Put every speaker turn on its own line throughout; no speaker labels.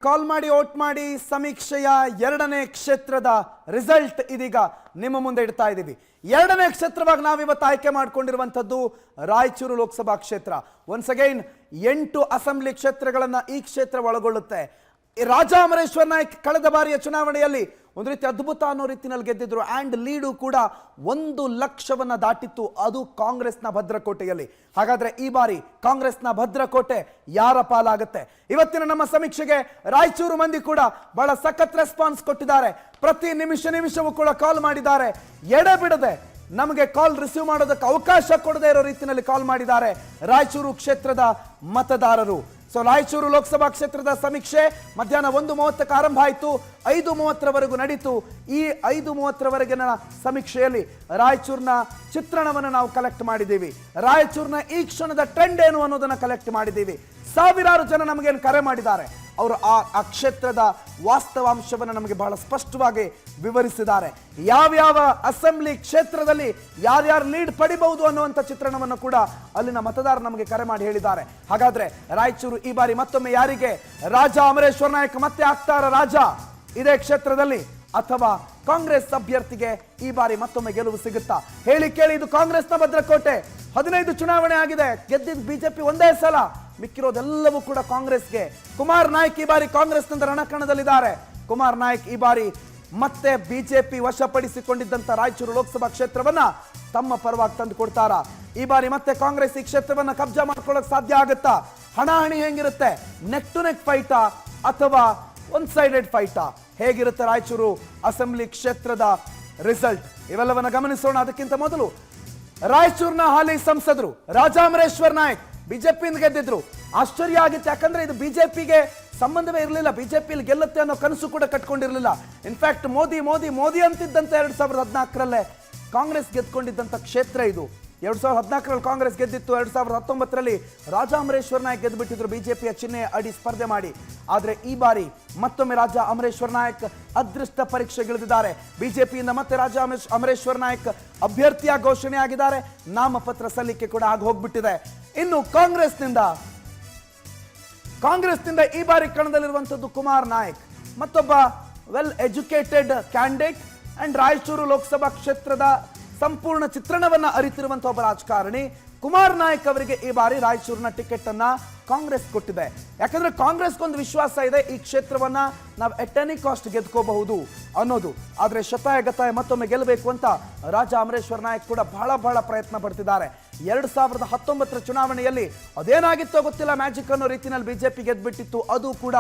ಕಾಲ್ ಮಾಡಿ ವೋಟ್ ಮಾಡಿ ಸಮೀಕ್ಷೆಯ ಎರಡನೇ ಕ್ಷೇತ್ರದ ರಿಸಲ್ಟ್ ಇದೀಗ ನಿಮ್ಮ ಮುಂದೆ ಇಡ್ತಾ ಇದ್ದೀವಿ. ಎರಡನೇ ಕ್ಷೇತ್ರವಾಗಿ ನಾವಿವತ್ತು ಆಯ್ಕೆ ಮಾಡಿಕೊಂಡಿರುವಂತದ್ದು ರಾಯಚೂರು ಲೋಕಸಭಾ ಕ್ಷೇತ್ರ. ಒನ್ಸ್ ಅಗೈನ್ 8 ಅಸೆಂಬ್ಲಿ ಕ್ಷೇತ್ರಗಳನ್ನ ಈ ಕ್ಷೇತ್ರ ಒಳಗೊಳ್ಳುತ್ತೆ. ರಾಜಾ ಅಮರೇಶ್ವರ ನಾಯ್ಕ್ ಕಳೆದ ಬಾರಿಯ ಚುನಾವಣೆಯಲ್ಲಿ ಒಂದು ರೀತಿ ಅದ್ಭುತ ಅನ್ನೋ ರೀತಿಯಲ್ಲಿ ಗೆದ್ದಿದ್ರು ಅಂಡ್ ಲೀಡು ಕೂಡ 1 ಲಕ್ಷವನ್ನ ದಾಟಿತ್ತು, ಅದು ಕಾಂಗ್ರೆಸ್ನ ಭದ್ರಕೋಟೆಯಲ್ಲಿ. ಹಾಗಾದ್ರೆ ಈ ಬಾರಿ ಕಾಂಗ್ರೆಸ್ನ ಭದ್ರಕೋಟೆ ಯಾರ ಪಾಲಾಗುತ್ತೆ? ಇವತ್ತಿನ ನಮ್ಮ ಸಮೀಕ್ಷೆಗೆ ರಾಯಚೂರು ಮಂದಿ ಕೂಡ ಬಹಳ ಸಖತ್ ರೆಸ್ಪಾನ್ಸ್ ಕೊಟ್ಟಿದ್ದಾರೆ. ಪ್ರತಿ ನಿಮಿಷವೂ ಕೂಡ ಕಾಲ್ ಮಾಡಿದ್ದಾರೆ. ಎಡೆಬಿಡದೆ ನಮಗೆ ಕಾಲ್ ರಿಸೀವ್ ಮಾಡೋದಕ್ಕೆ ಅವಕಾಶ ಕೊಡದೇ ಇರೋ ರೀತಿಯಲ್ಲಿ ಕಾಲ್ ಮಾಡಿದ್ದಾರೆ ರಾಯಚೂರು ಕ್ಷೇತ್ರದ ಮತದಾರರು. ಸೊ ರಾಯಚೂರು ಲೋಕಸಭಾ ಕ್ಷೇತ್ರದ ಸಮೀಕ್ಷೆ ಮಧ್ಯಾಹ್ನ 1:30ಕ್ಕೆ ಆರಂಭ ಆಯಿತು, 5:30ರವರೆಗೂ ನಡೀತು. ಈ 5:30ರವರೆಗಿನ ಸಮೀಕ್ಷೆಯಲ್ಲಿ ರಾಯಚೂರಿನ ಚಿತ್ರಣವನ್ನು ನಾವು ಕಲೆಕ್ಟ್ ಮಾಡಿದ್ದೀವಿ. ರಾಯಚೂರಿನ ಈ ಕ್ಷಣದ ಟ್ರೆಂಡ್ ಏನು ಅನ್ನೋದನ್ನ ಕಲೆಕ್ಟ್ ಮಾಡಿದ್ದೀವಿ. ಸಾವಿರಾರು ಜನ ನಮಗೇನು ಕರೆ ಮಾಡಿದ್ದಾರೆ, ಅವರು ಆ ಕ್ಷೇತ್ರದ ವಾಸ್ತವಾಂಶವನ್ನು ನಮಗೆ ಬಹಳ ಸ್ಪಷ್ಟವಾಗಿ ವಿವರಿಸಿದ್ದಾರೆ. ಯಾವ್ಯಾವ ಅಸೆಂಬ್ಲಿ ಕ್ಷೇತ್ರದಲ್ಲಿ ಯಾರ್ಯಾರು ಲೀಡ್ ಪಡಿಬಹುದು ಅನ್ನುವಂಥ ಚಿತ್ರಣವನ್ನು ಕೂಡ ಅಲ್ಲಿನ ಮತದಾರರು ನಮಗೆ ಕರೆ ಮಾಡಿ ಹೇಳಿದ್ದಾರೆ. ಹಾಗಾದ್ರೆ ರಾಯಚೂರು ಈ ಬಾರಿ ಮತ್ತೊಮ್ಮೆ ಯಾರಿಗೆ? ರಾಜಾ ಅಮರೇಶ್ವರ ನಾಯ್ಕ್ ಮತ್ತೆ ಆಗ್ತಾರ ರಾಜ ಇದೇ ಕ್ಷೇತ್ರದಲ್ಲಿ, ಅಥವಾ ಕಾಂಗ್ರೆಸ್ ಅಭ್ಯರ್ಥಿಗೆ ಈ ಬಾರಿ ಮತ್ತೊಮ್ಮೆ ಗೆಲುವು ಸಿಗುತ್ತಾ? ಹೇಳಿ ಕೇಳಿ, ಇದು ಕಾಂಗ್ರೆಸ್ನ ಭದ್ರಕೋಟೆ. 15 ಚುನಾವಣೆ ಆಗಿದೆ, ಗೆದ್ದಿದ್ದು ಬಿಜೆಪಿ ಒಂದೇ ಸಲ, ಮಿಕ್ಕಿರೋದೆಲ್ಲವೂ ಕೂಡ ಕಾಂಗ್ರೆಸ್ಗೆ. ಕುಮಾರ್ ನಾಯ್ಕ್ ಈ ಬಾರಿ ಕಾಂಗ್ರೆಸ್ನಿಂದ ರಣಕಣದಲ್ಲಿದ್ದಾರೆ. ಕುಮಾರ್ ನಾಯ್ಕ್ ಈ ಬಾರಿ ಮತ್ತೆ ಬಿಜೆಪಿ ವಶಪಡಿಸಿಕೊಂಡಿದ್ದಂತ ರಾಯಚೂರು ಲೋಕಸಭಾ ಕ್ಷೇತ್ರವನ್ನ ತಮ್ಮ ಪರವಾಗಿ ತಂದು ಕೊಡ್ತಾರ? ಈ ಬಾರಿ ಮತ್ತೆ ಕಾಂಗ್ರೆಸ್ ಈ ಕ್ಷೇತ್ರವನ್ನ ಕಬ್ಜಾ ಮಾಡ್ಕೊಳ್ಳೋಕೆ ಸಾಧ್ಯ ಆಗುತ್ತಾ? ಹಣಾಹಣಿ ಹೆಂಗಿರುತ್ತೆ? ನೆಕ್ ಟು ನೆಕ್ ಫೈಟಾ ಅಥವಾ ಒನ್ ಸೈಡೆಡ್ ಫೈಟಾ? ಹೇಗಿರುತ್ತೆ ರಾಯಚೂರು ಅಸೆಂಬ್ಲಿ ಕ್ಷೇತ್ರದ ರಿಸಲ್ಟ್? ಇವೆಲ್ಲವನ್ನ ಗಮನಿಸೋಣ. ಅದಕ್ಕಿಂತ ಮೊದಲು ರಾಯಚೂರಿನ ಹಾಲಿ ಸಂಸದರು ರಾಜಾ ಅಮರೇಶ್ವರ ನಾಯ್ಕ್ ಬಿಜೆಪಿಯಿಂದ ಗೆದ್ದಿದ್ರು. ಆಶ್ಚರ್ಯ ಆಗಿತ್ತು, ಯಾಕಂದ್ರೆ ಇದು ಬಿಜೆಪಿಗೆ ಸಂಬಂಧವೇ ಇರಲಿಲ್ಲ. ಬಿಜೆಪಿಯಲ್ಲಿ ಗೆಲ್ಲುತ್ತೆ ಅನ್ನೋ ಕನಸು ಕೂಡ ಕಟ್ಕೊಂಡಿರಲಿಲ್ಲ. ಇನ್ಫ್ಯಾಕ್ಟ್ ಮೋದಿ ಅಂತಿದ್ದಂತ 2014ರಲ್ಲೇ ಕಾಂಗ್ರೆಸ್ ಗೆದ್ಕೊಂಡಿದ್ದಂತ ಕ್ಷೇತ್ರ ಇದು. 2014ರಲ್ಲಿ ಕಾಂಗ್ರೆಸ್ ಗೆದ್ದಿತ್ತು, 2019ರಲ್ಲಿ ರಾಜಾ ಅಮರೇಶ್ವರ ನಾಯ್ಕ್ ಗೆದ್ದುಬಿಟ್ಟಿದ್ರು ಬಿಜೆಪಿಯ ಚಿಹ್ನೆ ಅಡಿ ಸ್ಪರ್ಧೆ ಮಾಡಿ. ಆದ್ರೆ ಈ ಬಾರಿ ಮತ್ತೊಮ್ಮೆ ರಾಜಾ ಅಮರೇಶ್ವರ ನಾಯ್ಕ್ ಅದೃಷ್ಟ ಪರೀಕ್ಷೆಗಿಳಿದಿದ್ದಾರೆ. ಬಿಜೆಪಿಯಿಂದ ಮತ್ತೆ ರಾಜಾ ಅಮರೇಶ್ವರ ನಾಯ್ಕ್ ಅಭ್ಯರ್ಥಿಯಾಗಿ ಘೋಷಣೆ ಆಗಿದ್ದಾರೆ. ನಾಮಪತ್ರ ಸಲ್ಲಿಕೆ ಕೂಡ ಆಗಿ ಹೋಗ್ಬಿಟ್ಟಿದೆ. ಇನ್ನು ಕಾಂಗ್ರೆಸ್ನಿಂದ ಈ ಬಾರಿ ಕಣದಲ್ಲಿರುವಂತದ್ದು ಕುಮಾರ್ ನಾಯ್ಕ್, ಮತ್ತೊಬ್ಬ well educated candidate and Raichur Lok Sabha ಕ್ಷೇತ್ರದ ಸಂಪೂರ್ಣ ಚಿತ್ರಣವನ್ನ ಅರಿತಿರುವಂತಹ ಒಬ್ಬ ರಾಜಕಾರಣಿ. ಕುಮಾರ್ ನಾಯ್ಕ್ ಅವರಿಗೆ ಈ ಬಾರಿ ರಾಯಚೂರಿನ ಟಿಕೆಟ್ ಅನ್ನ ಕಾಂಗ್ರೆಸ್ ಕೊಟ್ಟಿದೆ. ಯಾಕಂದ್ರೆ ಕಾಂಗ್ರೆಸ್ಗೊಂದು ವಿಶ್ವಾಸ ಇದೆ, ಈ ಕ್ಷೇತ್ರವನ್ನ ನಾವು ಎಟ್ ಎನಿ ಕಾಸ್ಟ್ ಗೆದ್ಕೋಬಹುದು ಅನ್ನೋದು. ಆದ್ರೆ ಶತಾಯಗತಾಯ ಮತ್ತೊಮ್ಮೆ ಗೆಲ್ಲಬೇಕು ಅಂತ ರಾಜಾ ಅಮರೇಶ್ವರ ನಾಯ್ಕ್ ಕೂಡ ಬಹಳ ಪ್ರಯತ್ನ ಪಡ್ತಿದ್ದಾರೆ. 2019ರ ಚುನಾವಣೆಯಲ್ಲಿ ಅದೇನಾಗಿತ್ತೋ ಗೊತ್ತಿಲ್ಲ, ಮ್ಯಾಜಿಕ್ ಅನ್ನೋ ರೀತಿಯಲ್ಲಿ ಬಿಜೆಪಿ ಗೆದ್ಬಿಟ್ಟಿತ್ತು, ಅದು ಕೂಡ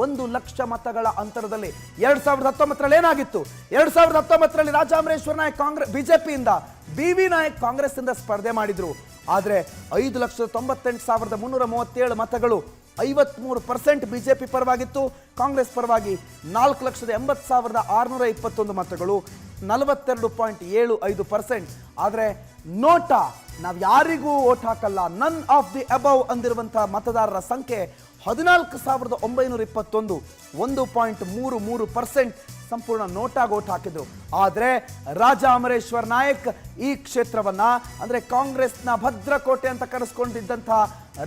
1 ಲಕ್ಷ ಮತಗಳ ಅಂತರದಲ್ಲಿ. 2019ರಲ್ಲಿ ಏನಾಗಿತ್ತು? 2019ರಲ್ಲಿ ರಾಜಾ ಅಮರೇಶ್ವರ ನಾಯ್ಕ್ ಬಿಜೆಪಿಯಿಂದ, BV ನಾಯ್ಕ್ ಕಾಂಗ್ರೆಸ್ ಇಂದ ಸ್ಪರ್ಧೆ ಮಾಡಿದ್ರು. ಆದ್ರೆ 5,98,337 ಮತಗಳು, 53% ಬಿಜೆಪಿ ಪರವಾಗಿತ್ತು. ಕಾಂಗ್ರೆಸ್ ಪರವಾಗಿ 4,80,621 ಮತಗಳು, 42.75%. ಆದ್ರೆ ನೋಟಾ ನಾವು ಯಾರಿಗೂ ಓಟ್ ಹಾಕಲ್ಲ, ನನ್ ಆಫ್ ದಿ ಅಬವ್ ಅಂದಿರುವಂತಹ ಮತದಾರರ ಸಂಖ್ಯೆ 14,921, 1.33% ಸಂಪೂರ್ಣ ನೋಟಾಗಿ ಓಟ್ ಹಾಕಿದ್ರು. ಆದ್ರೆ ರಾಜಾ ಅಮರೇಶ್ವರ ನಾಯ್ಕ್ ಈ ಕ್ಷೇತ್ರವನ್ನ, ಅಂದ್ರೆ ಕಾಂಗ್ರೆಸ್ನ ಭದ್ರಕೋಟೆ ಅಂತ ಕರೆಸ್ಕೊಂಡಿದ್ದಂತಹ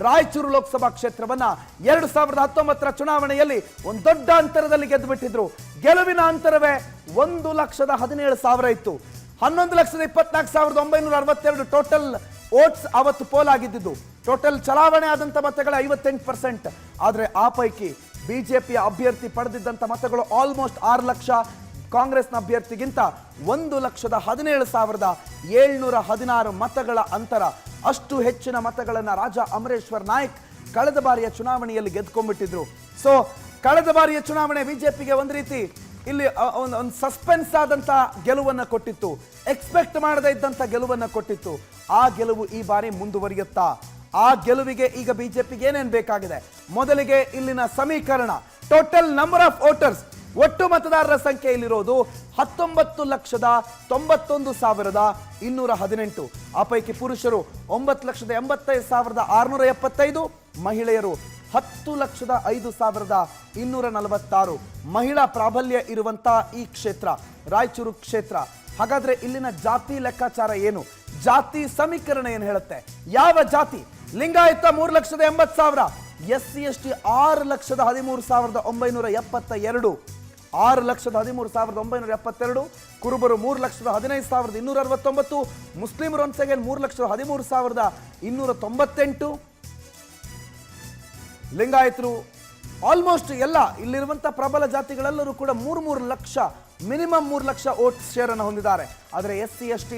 ರಾಯಚೂರು ಲೋಕಸಭಾ ಕ್ಷೇತ್ರವನ್ನ 2019ರ ಚುನಾವಣೆಯಲ್ಲಿ ಒಂದು ದೊಡ್ಡ ಅಂತರದಲ್ಲಿ ಗೆದ್ದುಬಿಟ್ಟಿದ್ರು. ಗೆಲುವಿನ ಅಂತರವೇ 1,17,000 ಇತ್ತು. 11,24,962 ಟೋಟಲ್ ವೋಟ್ಸ್ ಅವತ್ತು ಪೋಲ್ ಆಗಿದ್ದು. ಟೋಟಲ್ ಚಲಾವಣೆ ಆದಂತ ಮತಗಳ 58%. ಆದ್ರೆ ಆ ಪೈಕಿ ಬಿಜೆಪಿಯ ಅಭ್ಯರ್ಥಿ ಪಡೆದಿದ್ದಂತ ಮತಗಳು ಆಲ್ಮೋಸ್ಟ್ 6 ಲಕ್ಷ, ಕಾಂಗ್ರೆಸ್ನ ಅಭ್ಯರ್ಥಿಗಿಂತ 1,17,716 ಮತಗಳ ಅಂತರ. ಅಷ್ಟು ಹೆಚ್ಚಿನ ಮತಗಳನ್ನ ರಾಜಾ ಅಮರೇಶ್ವರ ನಾಯ್ಕ್ ಕಳೆದ ಬಾರಿಯ ಚುನಾವಣೆಯಲ್ಲಿ ಗೆದ್ಕೊಂಡ್ಬಿಟ್ಟಿದ್ರು. ಸೊ ಕಳೆದ ಬಾರಿಯ ಚುನಾವಣೆ ಬಿಜೆಪಿಗೆ ಒಂದು ರೀತಿ ಇಲ್ಲಿ ಒಂದು ಸಸ್ಪೆನ್ಸ್ ಆದಂತ ಗೆಲುವನ್ನ ಕೊಟ್ಟಿತ್ತು, ಎಕ್ಸ್ಪೆಕ್ಟ್ ಮಾಡದೇ ಇದ್ದಂತ ಗೆಲುವನ್ನ ಕೊಟ್ಟಿತ್ತು. ಆ ಗೆಲುವು ಈ ಬಾರಿ ಮುಂದುವರಿಯುತ್ತಾ? ಆ ಗೆಲುವಿಗೆ ಈಗ ಬಿಜೆಪಿಗೆ ಏನೇನು ಬೇಕಾಗಿದೆ? ಮೊದಲಿಗೆ ಇಲ್ಲಿನ ಸಮೀಕರಣ, ಟೋಟಲ್ ನಂಬರ್ ಆಫ್ ವೋಟರ್ಸ್, ಒಟ್ಟು ಮತದಾರರ ಸಂಖ್ಯೆ ಇಲ್ಲಿರೋದು 19,91,218. ಆ ಪೈಕಿ ಪುರುಷರು 9,85,675, ಮಹಿಳೆಯರು 10,05,246. ಮಹಿಳಾ ಪ್ರಾಬಲ್ಯ ಇರುವಂತಹ ಈ ಕ್ಷೇತ್ರ ರಾಯಚೂರು ಕ್ಷೇತ್ರ. ಹಾಗಾದ್ರೆ ಇಲ್ಲಿನ ಜಾತಿ ಲೆಕ್ಕಾಚಾರ ಏನು? ಜಾತಿ ಸಮೀಕರಣ ಏನು ಹೇಳುತ್ತೆ? ಯಾವ ಜಾತಿ? ಲಿಂಗಾಯತ 3,80,000, SC/ST 6,13,972, 6,13,972, ಕುರುಬರು 3,15,269, ಮುಸ್ಲಿಮರು ಒನ್ಸ್ ಅಗೇನ್ 3,13,298, ಲಿಂಗಾಯತರು ಆಲ್ಮೋಸ್ಟ್ ಎಲ್ಲ ಇಲ್ಲಿರುವಂಥ ಪ್ರಬಲ ಜಾತಿಗಳೆಲ್ಲರೂ ಕೂಡ 3 lakh minimum 3 lakh vote share ಅನ್ನು ಹೊಂದಿದ್ದಾರೆ. ಆದರೆ SC/ST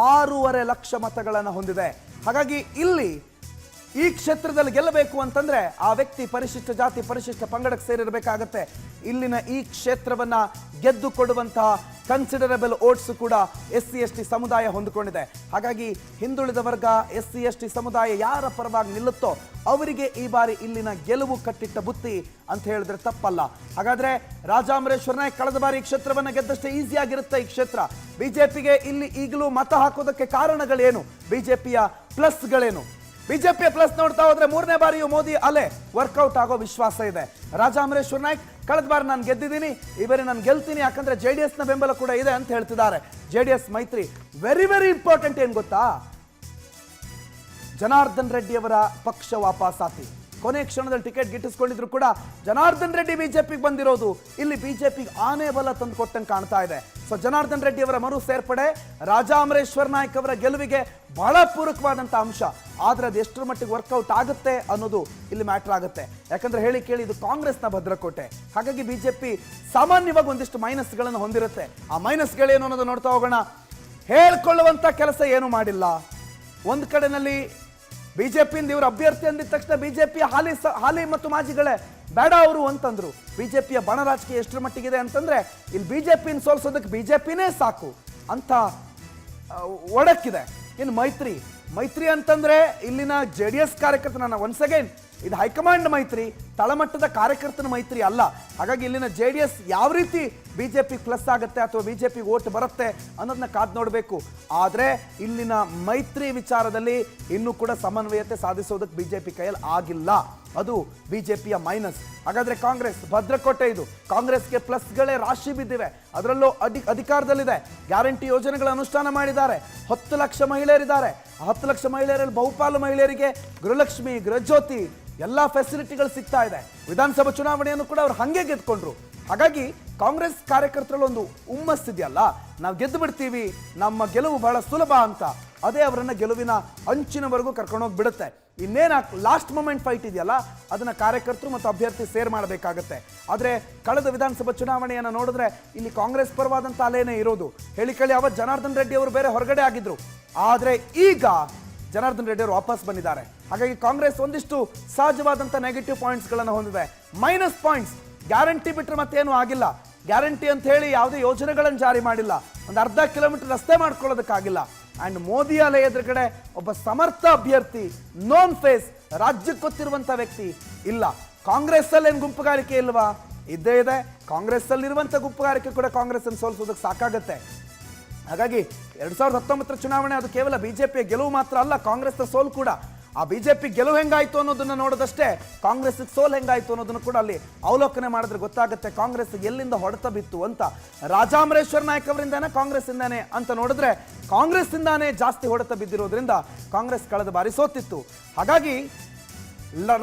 6.5 ಲಕ್ಷ ಮತಗಳನ್ನು ಹೊಂದಿದೆ. ಹಾಗಾಗಿ ಇಲ್ಲಿ ಈ ಕ್ಷೇತ್ರದಲ್ಲಿ ಗೆಲ್ಲಬೇಕು ಅಂತಂದ್ರೆ ಆ ವ್ಯಕ್ತಿ ಪರಿಶಿಷ್ಟ ಜಾತಿ ಪರಿಶಿಷ್ಟ ಪಂಗಡಕ್ಕೆ ಸೇರಿರಬೇಕಾಗತ್ತೆ. ಇಲ್ಲಿನ ಈ ಕ್ಷೇತ್ರವನ್ನ ಗೆದ್ದು ಕೊಡುವಂತಹ ಕನ್ಸಿಡರಬಲ್ ವೋಟ್ಸ್ ಕೂಡ SC/ST ಸಮುದಾಯ ಹೊಂದಿಕೊಂಡಿದೆ. ಹಾಗಾಗಿ ಹಿಂದುಳಿದ ವರ್ಗ SC/ST ಸಮುದಾಯ ಯಾರ ಪರವಾಗಿ ನಿಲ್ಲುತ್ತೋ ಅವರಿಗೆ ಈ ಬಾರಿ ಇಲ್ಲಿನ ಗೆಲುವು ಕಟ್ಟಿಟ್ಟ ಬುತ್ತಿ ಅಂತ ಹೇಳಿದ್ರೆ ತಪ್ಪಲ್ಲ. ಹಾಗಾದ್ರೆ ರಾಜಾ ಅಮರೇಶ್ವರ್ ನಾಯಕ್ ಕಳೆದ ಬಾರಿ ಈ ಕ್ಷೇತ್ರವನ್ನ ಗೆದ್ದಷ್ಟೇ ಈಸಿ ಆಗಿರುತ್ತೆ ಈ ಕ್ಷೇತ್ರ. ಬಿಜೆಪಿಗೆ ಇಲ್ಲಿ ಈಗಲೂ ಮತ ಹಾಕೋದಕ್ಕೆ ಕಾರಣಗಳೇನು, ಬಿಜೆಪಿಯ ಪ್ಲಸ್ಗಳೇನು? ಬಿಜೆಪಿಯ ಪ್ಲಸ್ ನೋಡ್ತಾ ಹೋದ್ರೆ 3ನೇ ಬಾರಿಯೂ ಮೋದಿ ಅಲೆ ವರ್ಕೌಟ್ ಆಗೋ ವಿಶ್ವಾಸ ಇದೆ. ರಾಜಾ ಅಮರೇಶ್ವರ್ ನಾಯಕ್ ಕಳೆದ ಬಾರಿ ನಾನು ಗೆದ್ದಿದ್ದೀನಿ, ಈ ಬಾರಿ ನಾನು ಗೆಲ್ತೀನಿ, ಯಾಕಂದ್ರೆ JDS ನ ಬೆಂಬಲ ಕೂಡ ಇದೆ ಅಂತ ಹೇಳ್ತಿದ್ದಾರೆ. JDS ಮೈತ್ರಿ ವೆರಿ ವೆರಿ ಇಂಪಾರ್ಟೆಂಟ್. ಏನ್ ಗೊತ್ತಾ, ಜನಾರ್ದನ್ ರೆಡ್ಡಿ ಅವರ ಪಕ್ಷ ವಾಪಸಾತಿ. ಕೊನೆ ಕ್ಷಣದಲ್ಲಿ ಟಿಕೆಟ್ ಗಿಟ್ಟಿಸ್ಕೊಂಡಿದ್ರು ಕೂಡ ಜನಾರ್ದನ್ ರೆಡ್ಡಿ ಬಿಜೆಪಿಗೆ ಬಂದಿರೋದು ಇಲ್ಲಿ ಬಿಜೆಪಿಗೆ ಆನೆ ಬಲ ತಂದು ಕೊಟ್ಟಂಗೆ ಕಾಣ್ತಾ ಇದೆ. ಸೊ ಜನಾರ್ದನ್ ರೆಡ್ಡಿ ಅವರ ಮರು ಸೇರ್ಪಡೆ ರಾಜಾ ಅಮರೇಶ್ವರ್ ನಾಯಕ್ ಅವರ ಗೆಲುವಿಗೆ ಬಹಳ ಪೂರಕವಾದಂಥ ಅಂಶ. ಆದ್ರೆ ಅದು ಎಷ್ಟರ ಮಟ್ಟಿಗೆ ವರ್ಕೌಟ್ ಆಗುತ್ತೆ ಅನ್ನೋದು ಇಲ್ಲಿ ಮ್ಯಾಟರ್ ಆಗುತ್ತೆ. ಯಾಕಂದ್ರೆ ಹೇಳಿ ಕೇಳಿ ಇದು ಕಾಂಗ್ರೆಸ್ನ ಭದ್ರಕೋಟೆ. ಹಾಗಾಗಿ ಬಿಜೆಪಿ ಸಾಮಾನ್ಯವಾಗಿ ಒಂದಿಷ್ಟು ಮೈನಸ್ಗಳನ್ನು ಹೊಂದಿರುತ್ತೆ. ಆ ಮೈನಸ್ಗಳೇನು ಅನ್ನೋದು ನೋಡ್ತಾ ಹೋಗೋಣ. ಹೇಳ್ಕೊಳ್ಳುವಂತ ಕೆಲಸ ಏನು ಮಾಡಿಲ್ಲ. ಒಂದ್ ಕಡೆನಲ್ಲಿ ಬಿಜೆಪಿಯಿಂದ ಇವರು ಅಭ್ಯರ್ಥಿ ಅಂದಿದ ತಕ್ಷಣ ಬಿಜೆಪಿಯ ಹಾಲಿ ಮತ್ತು ಮಾಜಿಗಳೇ ಬೇಡ ಅವರು ಅಂತಂದ್ರು. ಬಿಜೆಪಿಯ ಬಣ ರಾಜಕೀಯ ಎಷ್ಟರ ಮಟ್ಟಿಗಿದೆ ಅಂತಂದ್ರೆ ಇಲ್ಲಿ ಬಿಜೆಪಿನ ಸೋಲ್ಸೋದಕ್ಕೆ ಬಿಜೆಪಿನೇ ಸಾಕು ಅಂತ ಒಡಕ್ಕಿದೆ. ಇನ್ನು ಮೈತ್ರಿ ಅಂತಂದ್ರೆ ಇಲ್ಲಿನ JDS ಕಾರ್ಯಕರ್ತನ ಒನ್ಸ್ ಅಗೇನ್ ಇದು ಹೈಕಮಾಂಡ್ ಮೈತ್ರಿ, ತಳಮಟ್ಟದ ಕಾರ್ಯಕರ್ತನ ಮೈತ್ರಿ ಅಲ್ಲ. ಹಾಗಾಗಿ ಇಲ್ಲಿನ JDS ಯಾವ ರೀತಿ ಬಿಜೆಪಿ ಪ್ಲಸ್ ಆಗುತ್ತೆ ಅಥವಾ ಬಿಜೆಪಿ ವೋಟ್ ಬರುತ್ತೆ ಅನ್ನೋದನ್ನ ಕಾದ್ ನೋಡಬೇಕು. ಆದ್ರೆ ಇಲ್ಲಿನ ಮೈತ್ರಿ ವಿಚಾರದಲ್ಲಿ ಇನ್ನೂ ಕೂಡ ಸಮನ್ವಯತೆ ಸಾಧಿಸೋದಕ್ಕೆ ಬಿಜೆಪಿ ಕೈಯಲ್ಲಿ ಆಗಿಲ್ಲ. ಅದು ಬಿಜೆಪಿಯ ಮೈನಸ್. ಹಾಗಾದ್ರೆ ಕಾಂಗ್ರೆಸ್ ಭದ್ರಕೋಟೆ, ಇದು ಕಾಂಗ್ರೆಸ್ಗೆ ಪ್ಲಸ್ಗಳೇ ರಾಶಿ ಬಿದ್ದಿವೆ. ಅದರಲ್ಲೂ ಅಧಿಕಾರದಲ್ಲಿದೆ, ಗ್ಯಾರಂಟಿ ಯೋಜನೆಗಳ ಅನುಷ್ಠಾನ ಮಾಡಿದ್ದಾರೆ, 10 ಲಕ್ಷ ಮಹಿಳೆಯರಿದ್ದಾರೆ. 10 ಲಕ್ಷ ಮಹಿಳೆಯರಲ್ಲಿ ಬಹುಪಾಲು ಮಹಿಳೆಯರಿಗೆ ಗೃಹಲಕ್ಷ್ಮಿ ಗೃಹಜ್ಯೋತಿ ಎಲ್ಲ ಫೆಸಿಲಿಟಿಗಳು ಸಿಗ್ತಾ ಇದೆ. ವಿಧಾನಸಭಾ ಚುನಾವಣೆಯನ್ನು ಕೂಡ ಅವ್ರು ಹಂಗೆ ಗೆದ್ಕೊಂಡ್ರು. ಹಾಗಾಗಿ ಕಾಂಗ್ರೆಸ್ ಕಾರ್ಯಕರ್ತರಲ್ಲಿ ಒಂದು ಹುಮ್ಮಸ್ಸಿದೆಯಲ್ಲ, ನಾವು ಗೆದ್ದು ಬಿಡ್ತೀವಿ, ನಮ್ಮ ಗೆಲುವು ಬಹಳ ಸುಲಭ ಅಂತ, ಅದೇ ಅವರನ್ನ ಗೆಲುವಿನ ಅಂಚಿನವರೆಗೂ ಕರ್ಕೊಂಡೋಗಿ ಬಿಡುತ್ತೆ. ಇನ್ನೇನು ಲಾಸ್ಟ್ ಮೊಮೆಂಟ್ ಫೈಟ್ ಇದೆಯಲ್ಲ ಅದನ್ನ ಕಾರ್ಯಕರ್ತರು ಮತ್ತು ಅಭ್ಯರ್ಥಿ ಸೇರ್ ಮಾಡಬೇಕಾಗತ್ತೆ. ಆದರೆ ಕಳೆದ ವಿಧಾನಸಭಾ ಚುನಾವಣೆಯನ್ನು ನೋಡಿದ್ರೆ ಇಲ್ಲಿ ಕಾಂಗ್ರೆಸ್ ಪರವಾದಂಥ ಅಲೆನೇ ಇರೋದು. ಹೇಳಿ ಕೇಳಿ ಅವತ್ತು ಜನಾರ್ದನ್ ರೆಡ್ಡಿ ಅವರು ಬೇರೆ ಹೊರಗಡೆ ಆಗಿದ್ರು, ಆದರೆ ಈಗ ಜನಾರ್ದನ್ ರೆಡ್ಡಿ ಅವರು ವಾಪಸ್ ಬಂದಿದ್ದಾರೆ. ಹಾಗಾಗಿ ಕಾಂಗ್ರೆಸ್ ಒಂದಿಷ್ಟು ಸಹಜವಾದಂಥ ನೆಗೆಟಿವ್ ಪಾಯಿಂಟ್ಸ್ಗಳನ್ನು ಹೊಂದಿದೆ. ಮೈನಸ್ ಪಾಯಿಂಟ್ಸ್, ಗ್ಯಾರಂಟಿ ಬಿಟ್ಟರೆ ಮತ್ತೇನು ಆಗಿಲ್ಲ. ಗ್ಯಾರಂಟಿ ಅಂತ ಹೇಳಿ ಯಾವುದೇ ಯೋಜನೆಗಳನ್ನು ಜಾರಿ ಮಾಡಿಲ್ಲ, ಒಂದು ಅರ್ಧ ಕಿಲೋಮೀಟರ್ ರಸ್ತೆ ಮಾಡ್ಕೊಳ್ಳೋದಕ್ಕಾಗಿಲ್ಲ. ಅಂಡ್ ಮೋದಿ ಅಲೆ ಎದುರುಗಡೆ ಒಬ್ಬ ಸಮರ್ಥ ಅಭ್ಯರ್ಥಿ, ನೋನ್ ಫೇಸ್, ರಾಜ್ಯಕ್ಕೆ ಗೊತ್ತಿರುವಂತ ವ್ಯಕ್ತಿ ಇಲ್ಲ. ಕಾಂಗ್ರೆಸ್ ಅಲ್ಲಿ ಏನು ಗುಂಪುಗಾರಿಕೆ ಇಲ್ವಾ? ಇದ್ದೇ ಇದೆ. ಕಾಂಗ್ರೆಸ್ ಅಲ್ಲಿರುವಂತ ಗುಂಪುಗಾರಿಕೆ ಕೂಡ ಕಾಂಗ್ರೆಸ್ ಅನ್ನು ಸೋಲಿಸೋದಕ್ಕೆ ಸಾಕಾಗತ್ತೆ. ಹಾಗಾಗಿ 2019 ಚುನಾವಣೆ ಅದು ಕೇವಲ ಬಿಜೆಪಿಯ ಗೆಲುವು ಮಾತ್ರ ಅಲ್ಲ, ಕಾಂಗ್ರೆಸ್ನ ಸೋಲು ಕೂಡ. ಆ ಬಿಜೆಪಿ ಗೆಲುವು ಹೆಂಗಾಯ್ತು ಅನ್ನೋದನ್ನ ನೋಡೋದಷ್ಟೇ, ಕಾಂಗ್ರೆಸ್ ಸೋಲ್ ಹೆಂಗಾಯ್ತು ಅನ್ನೋದನ್ನು ಕೂಡ ಅಲ್ಲಿ ಅವಲೋಕನೆ ಮಾಡಿದ್ರೆ ಗೊತ್ತಾಗುತ್ತೆ ಕಾಂಗ್ರೆಸ್ ಎಲ್ಲಿಂದ ಹೊಡೆತ ಬಿತ್ತು ಅಂತ. ರಾಜಾ ಅಮರೇಶ್ವರ್ ನಾಯಕ್ ಅವರಿಂದಾನೆ ಕಾಂಗ್ರೆಸ್ ಇಂದಾನೆ ಅಂತ ನೋಡಿದ್ರೆ ಕಾಂಗ್ರೆಸ್ ಇಂದಾನೆ ಜಾಸ್ತಿ ಹೊಡೆತ ಬಿದ್ದಿರೋದ್ರಿಂದ ಕಾಂಗ್ರೆಸ್ ಕಳೆದ ಬಾರಿ ಸೋತಿತ್ತು. ಹಾಗಾಗಿ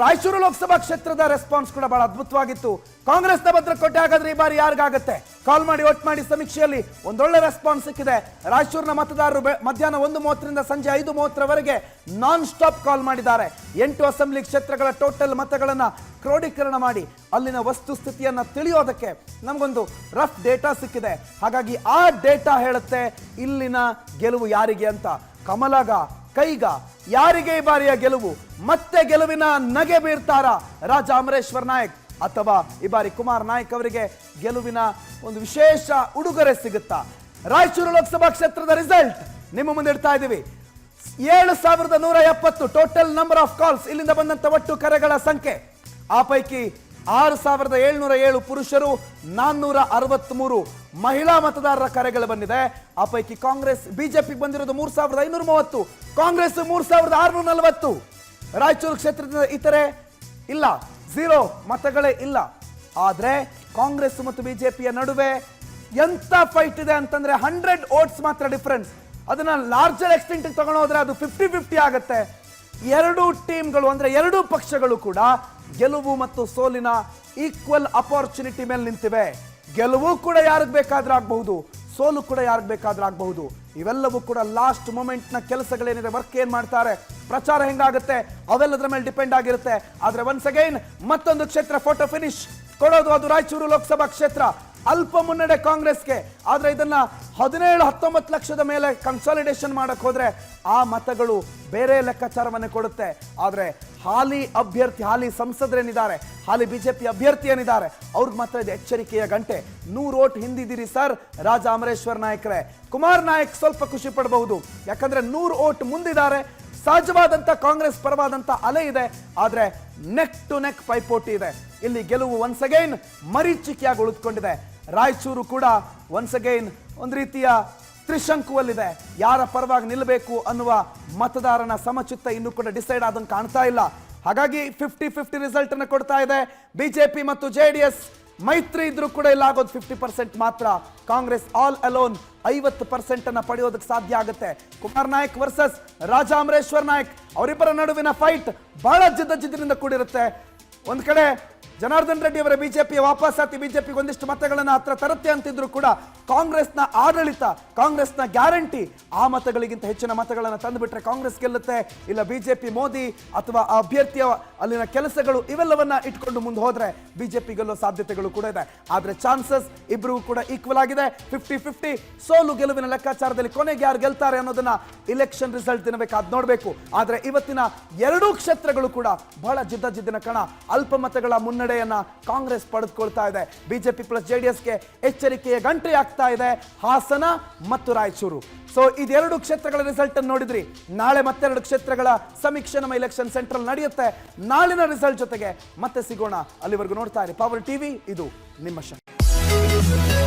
ರಾಯಚೂರು ಲೋಕಸಭಾ ಕ್ಷೇತ್ರದ ರೆಸ್ಪಾನ್ಸ್ ಕೂಡ ಬಹಳ ಅದ್ಭುತವಾಗಿತ್ತು. ಕಾಂಗ್ರೆಸ್ನ ಭದ್ರಕೋಟೆ ಹಾಗಾದ್ರೆ ಈ ಬಾರಿ ಯಾರಿಗಾಗತ್ತೆ? ಕಾಲ್ ಮಾಡಿ ವೋಟ್ ಮಾಡಿ ಸಮೀಕ್ಷೆಯಲ್ಲಿ ಒಂದೊಳ್ಳೆ ರೆಸ್ಪಾನ್ಸ್ ಸಿಕ್ಕಿದೆ. ರಾಯಚೂರಿನ ಮತದಾರರು ಮಧ್ಯಾಹ್ನ 1:30ರಿಂದ ಸಂಜೆ 5:30ವರೆಗೆ ನಾನ್ ಸ್ಟಾಪ್ ಕಾಲ್ ಮಾಡಿದ್ದಾರೆ. 8 ಅಸೆಂಬ್ಲಿ ಕ್ಷೇತ್ರಗಳ ಟೋಟಲ್ ಮತಗಳನ್ನ ಕ್ರೋಢೀಕರಣ ಮಾಡಿ ಅಲ್ಲಿನ ವಸ್ತುಸ್ಥಿತಿಯನ್ನ ತಿಳಿಯೋದಕ್ಕೆ ನಮಗೊಂದು ರಫ್ ಡೇಟಾ ಸಿಕ್ಕಿದೆ. ಹಾಗಾಗಿ ಆ ಡೇಟಾ ಹೇಳುತ್ತೆ ಇಲ್ಲಿನ ಗೆಲುವು ಯಾರಿಗೆ ಅಂತ. ಕಮಲಗ ಕೈಗ ಯಾರಿಗೆ ಈ ಬಾರಿಯ ಗೆಲುವು? ಮತ್ತೆ ಗೆಲುವಿನ ನಗೆ ಬೀರ್ತಾರ ರಾಜಾ ಅಮರೇಶ್ವರ್ ನಾಯಕ್, ಅಥವಾ ಈ ಬಾರಿ ಕುಮಾರ್ ನಾಯಕ್ ಅವರಿಗೆ ಗೆಲುವಿನ ಒಂದು ವಿಶೇಷ ಉಡುಗೊರೆ ಸಿಗುತ್ತಾ? ರಾಯಚೂರು ಲೋಕಸಭಾ ಕ್ಷೇತ್ರದ ರಿಸಲ್ಟ್ ನಿಮ್ಮ ಮುಂದೆ ಇಡ್ತಾ ಇದ್ದೀವಿ. 7170 ಟೋಟಲ್ ನಂಬರ್ ಆಫ್ ಕಾಲ್ಸ್, ಇಲ್ಲಿಂದ ಬಂದಂತ ಒಟ್ಟು ಕರೆಗಳ ಸಂಖ್ಯೆ. ಆ ಪೈಕಿ 6707 ಪುರುಷರು, 463 ಮಹಿಳಾ ಮತದಾರರ ಕರೆಗಳು ಬಂದಿದೆ. ಆ ಪೈಕಿ ಕಾಂಗ್ರೆಸ್ ಬಿಜೆಪಿಗೆ ಬಂದಿರೋದು 3530, ಕಾಂಗ್ರೆಸ್ 3640. ರಾಯಚೂರು ಕ್ಷೇತ್ರದ ಇತರೆ ಇಲ್ಲ, 0 ಮತಗಳೇ ಇಲ್ಲ. ಆದ್ರೆ ಕಾಂಗ್ರೆಸ್ ಮತ್ತು ಬಿಜೆಪಿಯ ನಡುವೆ ಎಂತ ಫೈಟ್ ಇದೆ ಅಂತಂದ್ರೆ 100 ವೋಟ್ಸ್ ಮಾತ್ರ ಡಿಫರೆನ್ಸ್. ಅದನ್ನ ಲಾರ್ಜರ್ ಎಕ್ಸ್ಟೆಂಟ್ ತಗೊಂಡು ಹೋದ್ರೆ ಅದು 50-50 ಆಗುತ್ತೆ. ಎರಡೂ ಟೀಮ್ಗಳು ಅಂದ್ರೆ ಎರಡೂ ಪಕ್ಷಗಳು ಕೂಡ ಗೆಲುವು ಮತ್ತು ಸೋಲಿನ ಈಕ್ವಲ್ ಅಪಾರ್ಚುನಿಟಿ ಮೇಲೆ ನಿಂತಿವೆ. ಗೆಲುವು ಕೂಡ ಯಾರಿಗೆ ಬೇಕಾದ್ರೂ ಆಗಬಹುದು, ಸೋಲು ಕೂಡ ಯಾರಿಗೆ ಬೇಕಾದ್ರೂ ಆಗಬಹುದು. ಇವೆಲ್ಲವೂ ಕೂಡ ಲಾಸ್ಟ್ ಮೊಮೆಂಟ್ ನ ಕೆಲಸಗಳೇನಿದೆ, ವರ್ಕ್ ಏನ್ ಮಾಡ್ತಾರೆ, ಪ್ರಚಾರ ಹೆಂಗಾಗುತ್ತೆ, ಅವೆಲ್ಲದರ ಮೇಲೆ ಡಿಪೆಂಡ್ ಆಗಿರುತ್ತೆ. ಆದ್ರೆ ಒನ್ಸ್ ಅಗೈನ್ ಮತ್ತೊಂದು ಕ್ಷೇತ್ರ ಫೋಟೋ ಫಿನಿಶ್ ಕೊಡೋದು, ಅದು ರಾಯಚೂರು ಲೋಕಸಭಾ ಕ್ಷೇತ್ರ. ಅಲ್ಪ ಮುನ್ನಡೆ ಕಾಂಗ್ರೆಸ್ಗೆ. ಆದ್ರೆ ಇದನ್ನ 17-19 ಲಕ್ಷದ ಮೇಲೆ ಕನ್ಸಾಲಿಡೇಷನ್ ಮಾಡಕ್ ಹೋದ್ರೆ ಆ ಮತಗಳು ಬೇರೆ ಲೆಕ್ಕಾಚಾರವನ್ನೇ ಕೊಡುತ್ತೆ. ಆದ್ರೆ ಹಾಲಿ ಅಭ್ಯರ್ಥಿ, ಹಾಲಿ ಸಂಸದರೇನಿದ್ದಾರೆ, ಹಾಲಿ ಬಿಜೆಪಿ ಅಭ್ಯರ್ಥಿ ಏನಿದ್ದಾರೆ, ಅವ್ರಿಗೆ ಮಾತ್ರ ಇದೆ ಎಚ್ಚರಿಕೆಯ ಗಂಟೆ. 100 ಓಟ್ ಹಿಂದಿದ್ದೀರಿ ಸರ್ ರಾಜ ಅಮರೇಶ್ವರ್ ನಾಯಕ್ರೆ. ಕುಮಾರ್ ನಾಯಕ್ ಸ್ವಲ್ಪ ಖುಷಿ ಪಡಬಹುದು, ಯಾಕಂದ್ರೆ 100 ಓಟ್ ಮುಂದಿದ್ದಾರೆ. ಸಹಜವಾದಂತ ಕಾಂಗ್ರೆಸ್ ಪರವಾದಂತ ಅಲೆ ಇದೆ. ಆದ್ರೆ ನೆಕ್ ಟು ನೆಕ್ ಪೈಪೋಟಿ ಇದೆ. ಇಲ್ಲಿ ಗೆಲುವು ಒನ್ಸ್ ಅಗೈನ್ ಮರೀಚಿಕೆಯಾಗಿ ಉಳಿದುಕೊಂಡಿದೆ. ರಾಯಚೂರು ಕೂಡ ಒನ್ಸ್ ಅಗೈನ್ ಒಂದು ರೀತಿಯ ತ್ರಿಶಂಕುವಲ್ಲಿದೆ. ಯಾರ ಪರವಾಗಿ ನಿಲ್ಲಬೇಕು ಅನ್ನುವ ಮತದಾರನ ಸಮಚಿತ್ತ ಇನ್ನೂ ಕೂಡ ಡಿಸೈಡ್ ಆದಂಗೆ ಕಾಣ್ತಾ ಇಲ್ಲ. ಹಾಗಾಗಿ 50-50 ರಿಸಲ್ಟ್ ಅನ್ನು ಕೊಡ್ತಾ ಇದೆ. ಬಿಜೆಪಿ ಮತ್ತು ಜೆಡಿಎಸ್ ಮೈತ್ರಿ ಇದ್ರೂ ಕೂಡ ಇಲ್ಲ ಆಗೋದು 50% ಮಾತ್ರ. ಕಾಂಗ್ರೆಸ್ ಆಲ್ ಅಲೋನ್ 50% ಅನ್ನ ಪಡೆಯೋದಕ್ಕೆ ಸಾಧ್ಯ ಆಗುತ್ತೆ. ಕುಮಾರ್ ನಾಯಕ್ ವರ್ಸಸ್ ರಾಜ ಅಮರೇಶ್ವರ್ ನಾಯಕ್, ಅವರಿಬ್ಬರ ನಡುವಿನ ಫೈಟ್ ಬಹಳ ಜಿದ್ದಿನಿಂದ ಕೂಡಿರುತ್ತೆ. ಒಂದ್ ಕಡೆ ಜನಾರ್ದನ್ ರೆಡ್ಡಿ ಅವರ ಬಿಜೆಪಿಯ ವಾಪಸಾತಿ, ಬಿಜೆಪಿಗೆ ಒಂದಿಷ್ಟು ಮತಗಳನ್ನ ಹತ್ರ ತರುತ್ತೆ ಅಂತಿದ್ರು ಕೂಡ ಕಾಂಗ್ರೆಸ್ನ ಆಡಳಿತ, ಕಾಂಗ್ರೆಸ್ನ ಗ್ಯಾರಂಟಿ ಆ ಮತಗಳಿಗಿಂತ ಹೆಚ್ಚಿನ ಮತಗಳನ್ನು ತಂದುಬಿಟ್ರೆ ಕಾಂಗ್ರೆಸ್ ಗೆಲ್ಲುತ್ತೆ. ಇಲ್ಲ ಬಿಜೆಪಿ ಮೋದಿ ಅಥವಾ ಅಭ್ಯರ್ಥಿಯ ಅಲ್ಲಿನ ಕೆಲಸಗಳು ಇವೆಲ್ಲವನ್ನ ಇಟ್ಕೊಂಡು ಮುಂದೆ ಹೋದ್ರೆ ಬಿಜೆಪಿ ಗೆಲ್ಲೋ ಸಾಧ್ಯತೆಗಳು ಕೂಡ ಇದೆ. ಆದ್ರೆ ಚಾನ್ಸಸ್ ಇಬ್ರಿಗೂ ಕೂಡ ಈಕ್ವಲ್ ಆಗಿದೆ. 50-50 ಸೋಲು ಗೆಲುವಿನ ಲೆಕ್ಕಾಚಾರದಲ್ಲಿ ಕೊನೆಗೆ ಯಾರು ಗೆಲ್ತಾರೆ ಅನ್ನೋದನ್ನ ಇಲೆಕ್ಷನ್ ರಿಸಲ್ಟ್ ದಿನಬೇಕಾದ್ ನೋಡ್ಬೇಕು. ಆದ್ರೆ ಇವತ್ತಿನ ಎರಡೂ ಕ್ಷೇತ್ರಗಳು ಕೂಡ ಬಹಳ ಜಿದ್ದಿನ ಕಣ. ಅಲ್ಪ ಮತಗಳ ಮುನ್ನಡೆಯನ್ನ ಕಾಂಗ್ರೆಸ್ ಪಡೆದುಕೊಳ್ತಾ ಇದೆ. ಬಿಜೆಪಿ ಪ್ಲಸ್ ಜೆಡಿಎಸ್ಗೆ ಎಚ್ಚರಿಕೆಯ ಗಂಟೆ ಆಗ್ತಾ ಇದೆ ಹಾಸನ ಮತ್ತು ರಾಯಚೂರು. ಸೊ ಇದೆರಡು ಕ್ಷೇತ್ರಗಳ ರಿಸಲ್ಟ್ ಅನ್ನು ನೋಡಿದ್ರಿ. ನಾಳೆ ಮತ್ತೆರಡು ಕ್ಷೇತ್ರಗಳ ಸಮೀಕ್ಷೆ ನಮ್ಮ ಇಲೆಕ್ಷನ್ ಸೆಂಟ್ರಲ್ ನಡೆಯುತ್ತೆ. ನಾಳಿನ ರಿಸಲ್ಟ್ ಜೊತೆಗೆ ಮತ್ತೆ ಸಿಗೋಣ. ಅಲ್ಲಿವರೆಗೂ ನೋಡ್ತಾ ಇರಿ ಪವರ್ ಟಿವಿ, ಇದು ನಿಮ್ಮ ಶಕ್ತಿ.